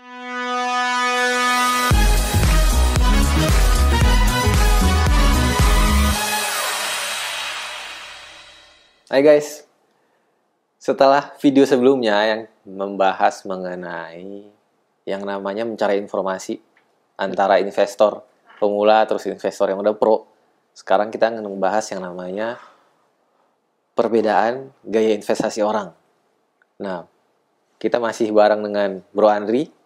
Hai guys, setelah video sebelumnya yang membahas mengenai yang namanya mencari informasi antara investor pemula terus investor yang udah pro, sekarang kita akan membahas yang namanya perbedaan gaya investasi orang. Nah, kita masih bareng dengan Bro Andri,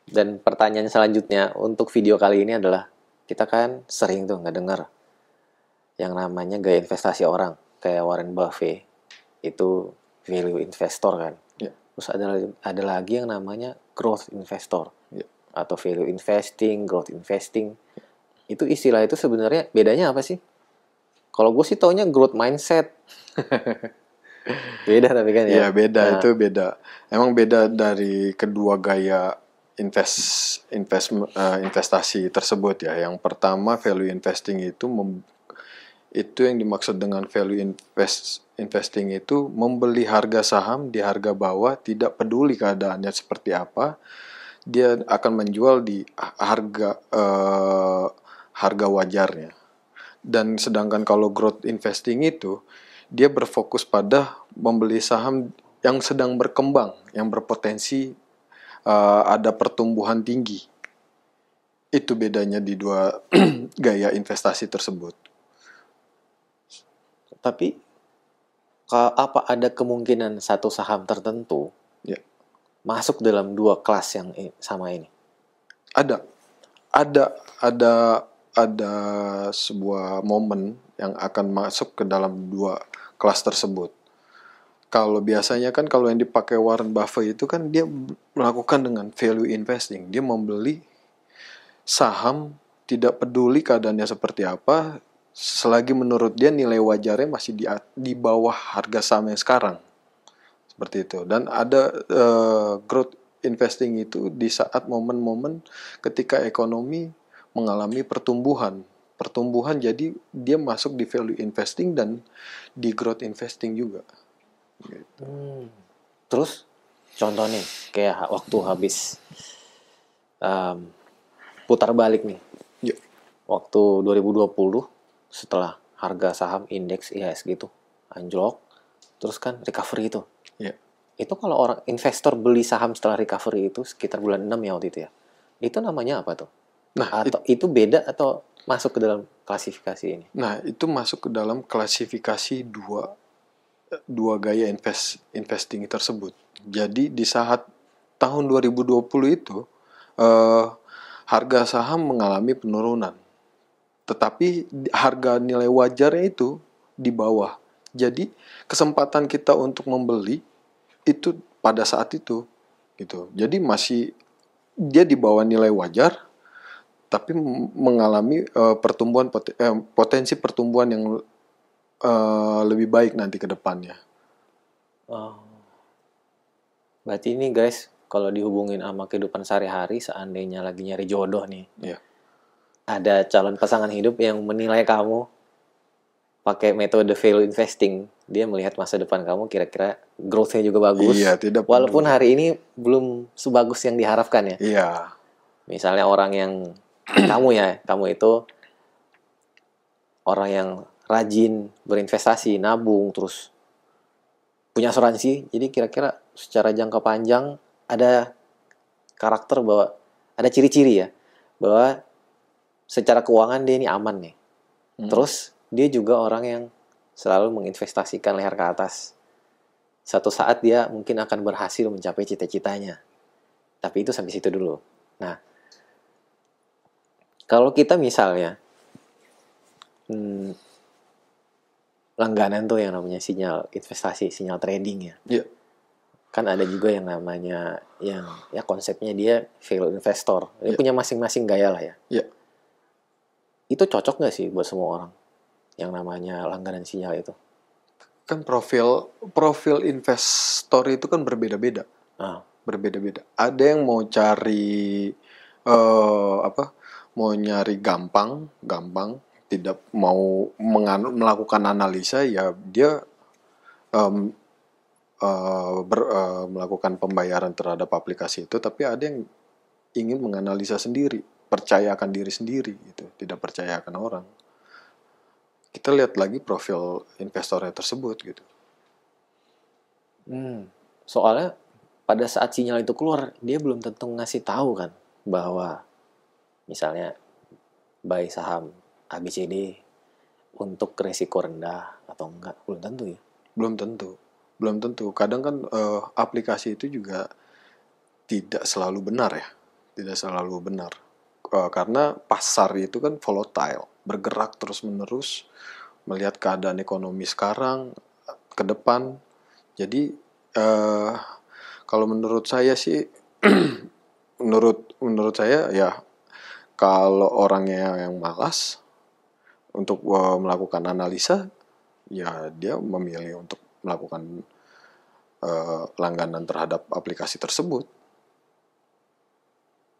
dan pertanyaan selanjutnya untuk video kali ini adalah, kita kan sering tuh nggak dengar yang namanya gaya investasi orang. Kayak Warren Buffett itu value investor kan. Ya. Terus ada lagi yang namanya growth investor. Ya. Atau value investing, growth investing. Itu istilah itu sebenarnya bedanya apa sih? Kalau gue sih taunya growth mindset. Beda tapi kan ya. Iya beda, itu beda. Emang beda dari kedua gaya investasi tersebut ya. Yang pertama, value investing itu yang dimaksud dengan value investing itu membeli harga saham di harga bawah, tidak peduli keadaannya seperti apa, dia akan menjual di harga wajarnya. Dan sedangkan kalau growth investing itu dia berfokus pada membeli saham yang sedang berkembang, yang berpotensi ada pertumbuhan tinggi. Itu bedanya di dua gaya investasi tersebut. Tapi apa ada kemungkinan satu saham tertentu masuk dalam dua kelas yang sama ini? Ada sebuah momen yang akan masuk ke dalam dua kelas tersebut. Kalau biasanya kan kalau yang dipakai Warren Buffett itu kan dia melakukan dengan value investing. Dia membeli saham tidak peduli keadaannya seperti apa, selagi menurut dia nilai wajarnya masih di bawah harga saham yang sekarang. Seperti itu. Dan ada growth investing itu di saat momen-momen ketika ekonomi mengalami pertumbuhan. Jadi dia masuk di value investing dan di growth investing juga. Gitu. Terus contohnya kayak waktu habis putar balik nih. Ya. Waktu 2020 setelah harga saham indeks IHSG itu anjlok, terus kan recovery itu. Ya. Itu kalau orang investor beli saham setelah recovery itu sekitar bulan 6 ya waktu itu ya. Itu namanya apa tuh? Nah, atau itu beda atau masuk ke dalam klasifikasi ini? Nah, itu masuk ke dalam klasifikasi dua gaya investing tersebut. Jadi di saat tahun 2020 itu harga saham mengalami penurunan. Tetapi harga nilai wajarnya itu di bawah. Jadi kesempatan kita untuk membeli itu pada saat itu gitu. Jadi masih dia di bawah nilai wajar tapi mengalami potensi pertumbuhan yang lebih baik nanti ke depannya. Berarti ini guys, kalau dihubungin sama kehidupan sehari-hari, seandainya lagi nyari jodoh nih, ada calon pasangan hidup yang menilai kamu pakai metode value investing, dia melihat masa depan kamu kira-kira growth-nya juga bagus. Iya, walaupun hari ini belum sebagus yang diharapkan ya. Iya. Misalnya orang yang kamu itu orang yang rajin berinvestasi, nabung, terus punya asuransi. Jadi kira-kira secara jangka panjang ada karakter bahwa ada ciri-ciri ya bahwa secara keuangan dia ini aman nih. Terus dia juga orang yang selalu menginvestasikan leher ke atas. Satu saat dia mungkin akan berhasil mencapai cita-citanya. Tapi itu sampai situ dulu. Nah, kalau kita misalnya langganan tuh yang namanya sinyal investasi, sinyal trading ya. Yeah. Kan ada juga yang namanya yang ya konsepnya dia value investor. Dia punya masing-masing gaya lah ya. Yeah. Itu cocok nggak sih buat semua orang yang namanya langganan sinyal itu? Kan profil investor itu kan berbeda-beda. Berbeda-beda. Ada yang mau cari mau nyari gampang, tidak mau melakukan analisa, ya dia melakukan pembayaran terhadap aplikasi itu, tapi ada yang ingin menganalisa sendiri, percaya akan diri sendiri gitu, tidak percaya akan orang. Kita lihat lagi profil investornya tersebut gitu. Soalnya pada saat sinyal itu keluar, dia belum tentu ngasih tahu kan bahwa misalnya buy saham ABCD untuk risiko rendah atau enggak, belum tentu ya. Belum tentu. Kadang kan aplikasi itu juga tidak selalu benar ya, tidak selalu benar. Karena pasar itu kan volatile, bergerak terus-menerus, melihat keadaan ekonomi sekarang, ke depan. Jadi kalau menurut saya sih, menurut saya ya, kalau orangnya yang malas untuk melakukan analisa, ya dia memilih untuk melakukan langganan terhadap aplikasi tersebut.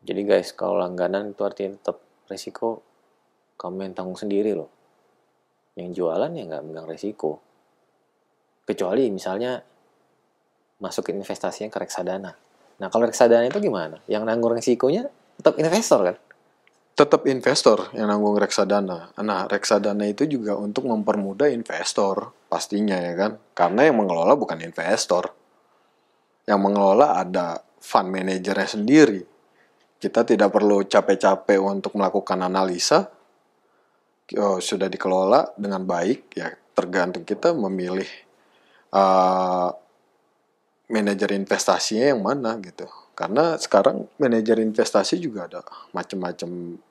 Jadi guys, kalau langganan itu artinya tetap resiko kamu yang tanggung sendiri loh. Yang jualan ya nggak megang resiko. Kecuali misalnya masukin investasinya ke reksadana. Nah kalau reksadana itu gimana? Yang nanggung resikonya tetap investor kan? Tetap investor yang nanggung reksadana. Nah, reksadana itu juga untuk mempermudah investor pastinya ya kan. Karena yang mengelola bukan investor. Yang mengelola ada fund manajernya sendiri. Kita tidak perlu capek-capek untuk melakukan analisa. Sudah dikelola dengan baik, ya tergantung kita memilih manajer investasinya yang mana gitu. Karena sekarang manajer investasi juga ada macam-macam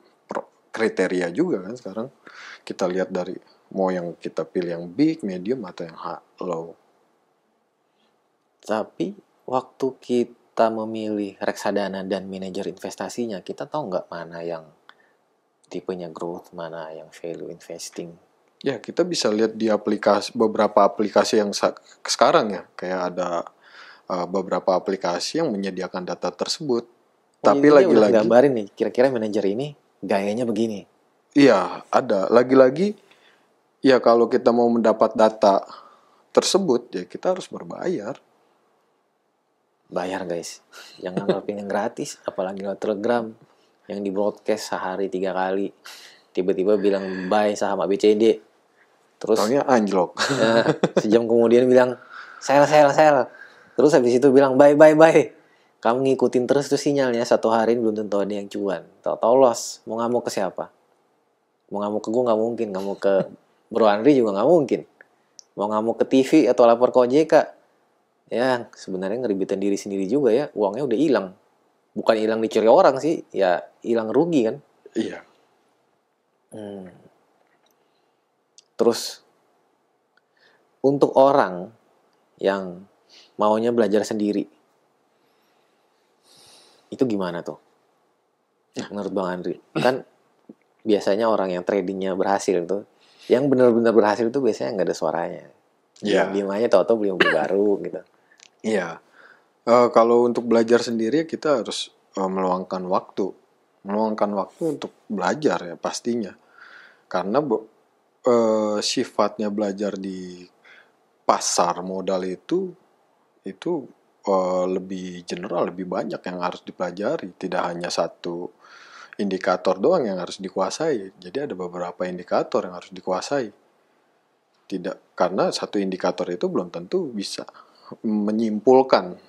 kriteria juga kan sekarang. Kita lihat dari mau yang kita pilih yang big, medium atau yang low. Tapi waktu kita memilih reksadana dan manajer investasinya, kita tahu nggak mana yang tipenya growth, mana yang value investing? Ya, kita bisa lihat di beberapa aplikasi yang sekarang ya, kayak ada beberapa aplikasi yang menyediakan data tersebut. Tapi Jadi dia udah lagi-lagi, gambarin nih, kira-kira manajer ini gayanya begini. iya ada. Lagi-lagi, ya kalau kita mau mendapat data tersebut, ya kita harus berbayar. Bayar guys, jangan ngarepin yang gratis, apalagi lewat Telegram yang di broadcast sehari 3 kali. Tiba-tiba bilang buy saham ABCD, terus Taunya anjlok. sejam kemudian bilang sell. Terus habis itu bilang buy. Kamu ngikutin terus tuh sinyalnya, satu hari belum tentu ada yang cuan. Tahu-tahu loss, mau ngamuk ke siapa? Mau ngamuk ke gue nggak mungkin, ngamuk ke Bro Andri juga nggak mungkin. Mau ngamuk ke TV atau lapor ke OJK, ya sebenarnya ngeribetin diri sendiri juga ya, uangnya udah hilang. Bukan hilang dicuri orang sih, ya hilang rugi kan. Iya. Terus untuk orang yang maunya belajar sendiri, itu gimana tuh? Menurut Bang Andri, kan biasanya orang yang tradingnya berhasil tuh, yang benar-benar berhasil tuh biasanya nggak ada suaranya. Iya. Diam aja, tau-tau beli mobil baru gitu. Iya. Kalau untuk belajar sendiri kita harus meluangkan waktu untuk belajar ya pastinya. Karena sifatnya belajar di pasar modal itu lebih general, lebih banyak yang harus dipelajari. Tidak hanya satu indikator doang yang harus dikuasai. Jadi ada beberapa indikator yang harus dikuasai. Tidak, karena satu indikator itu belum tentu bisa menyimpulkan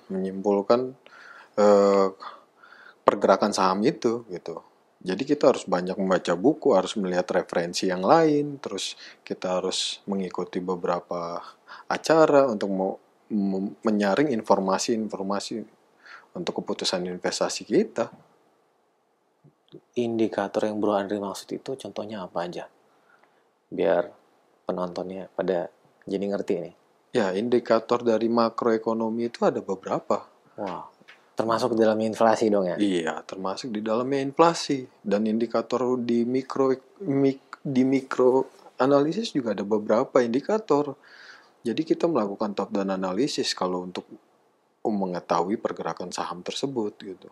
pergerakan saham itu gitu. Jadi kita harus banyak membaca buku, harus melihat referensi yang lain, terus kita harus mengikuti beberapa acara untuk menyaring informasi-informasi untuk keputusan investasi kita. Indikator yang Bro Andri maksud itu contohnya apa aja? Biar penontonnya pada jadi ngerti nih. Ya, indikator dari makroekonomi itu ada beberapa. Wah, termasuk dalam inflasi dong ya? Iya, termasuk di dalamnya inflasi. Dan indikator di mikro analisis juga ada beberapa indikator. Jadi kita melakukan top down analisis kalau untuk mengetahui pergerakan saham tersebut gitu.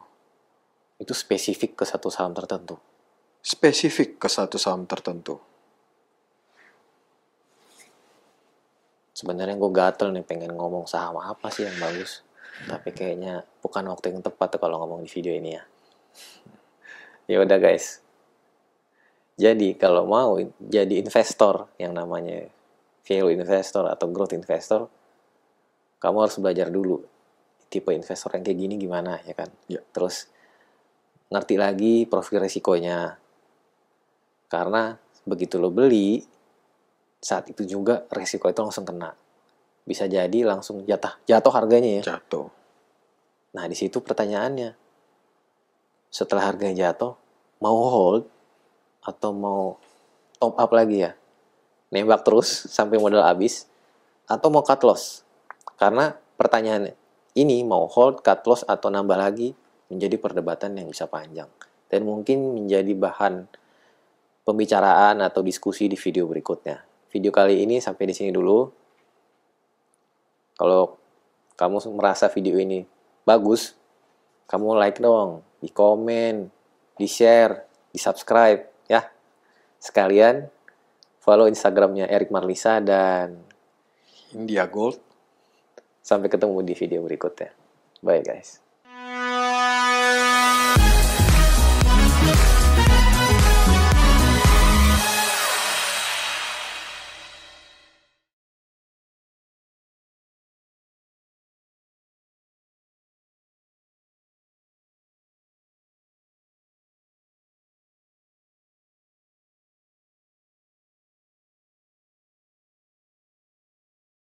Itu spesifik ke satu saham tertentu. Sebenarnya gue gatel nih pengen ngomong saham apa sih yang bagus. Tapi kayaknya bukan waktu yang tepat tuh kalau ngomong di video ini ya. Ya udah guys. Jadi kalau mau jadi investor yang namanya value investor atau growth investor, kamu harus belajar dulu tipe investor yang kayak gini gimana ya kan. Ya. Terus ngerti lagi profil risikonya. Karena begitu lo beli, saat itu juga risiko itu langsung kena. Bisa jadi langsung jatuh harganya ya. Jatuh. Nah, di situ pertanyaannya. Setelah harganya jatuh, mau hold atau mau top up lagi ya? Nembak terus sampai modal habis atau mau cut loss? Karena pertanyaannya ini mau hold, cut loss atau nambah lagi menjadi perdebatan yang bisa panjang dan mungkin menjadi bahan pembicaraan atau diskusi di video berikutnya. Video kali ini sampai di sini dulu. Kalau kamu merasa video ini bagus, kamu like dong, di komen, di share, di subscribe ya. Sekalian follow Instagramnya Erik Marlisa dan India Gold. sampai ketemu di video berikutnya. Bye guys.